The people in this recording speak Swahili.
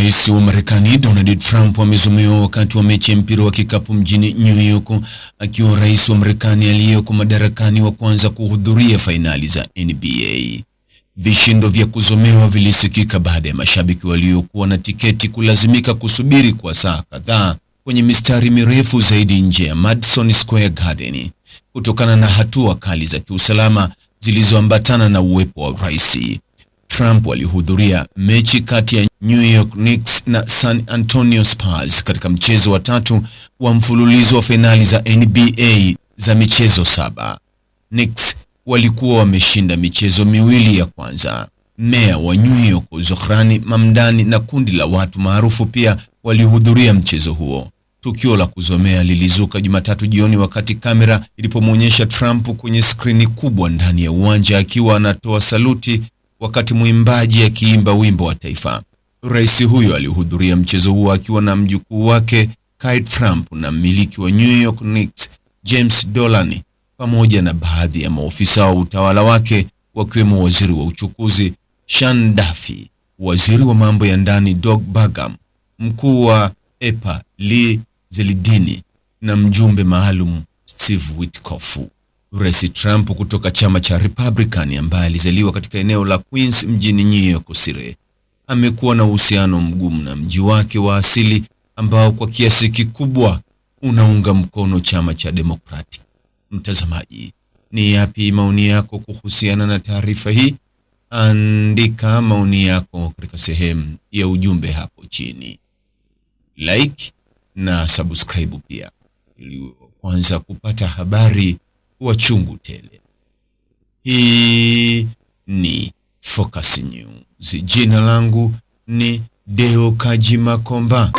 Rais wa Marekani Donald Trump amezomewa wakati wa mechi ya mpira wa kikapu mjini New York, akiwa rais wa Marekani aliyeko madarakani wa kwanza kuhudhuria fainali za NBA. Vishindo vya kuzomewa vilisikika baada ya mashabiki waliokuwa na tiketi kulazimika kusubiri kwa saa kadhaa kwenye mistari mirefu zaidi nje ya Madison Square Garden kutokana na hatua kali za kiusalama zilizoambatana na uwepo wa rais. Trump alihudhuria mechi kati ya New York Knicks na San Antonio Spurs katika mchezo wa tatu wa mfululizo wa fainali za NBA za michezo 7. Knicks walikuwa wameshinda michezo miwili ya kwanza. Meya wa New York Zohrani Mamdani na kundi la watu maarufu pia walihudhuria mchezo huo. Tukio la kuzomea lilizuka Jumatatu jioni wakati kamera ilipomwonyesha Trump kwenye skrini kubwa ndani ya uwanja akiwa anatoa saluti wakati mwimbaji akiimba wimbo wa taifa. Rais huyo alihudhuria mchezo huo akiwa na mjukuu wake Kai Trump na mmiliki wa New York Knicks James Dolan pamoja na baadhi ya maofisa wa utawala wake wakiwemo waziri wa uchukuzi Sean Duffy, waziri wa mambo ya ndani Doug Burgum, mkuu wa EPA Lee Zeldin na mjumbe maalum Steve Witkoff. Rais Trump kutoka chama cha Republican ambaye alizaliwa katika eneo la Queens mjini New York City amekuwa na uhusiano mgumu na mji wake wa asili ambao kwa kiasi kikubwa unaunga mkono chama cha Democratic. Mtazamaji, ni yapi maoni yako kuhusiana na taarifa hii? Andika maoni yako katika sehemu ya ujumbe hapo chini. Like na subscribe pia ili kwanza kupata habari wa chungu tele. Hii ni Focus News. Jina langu ni Deo Kaji Makomba.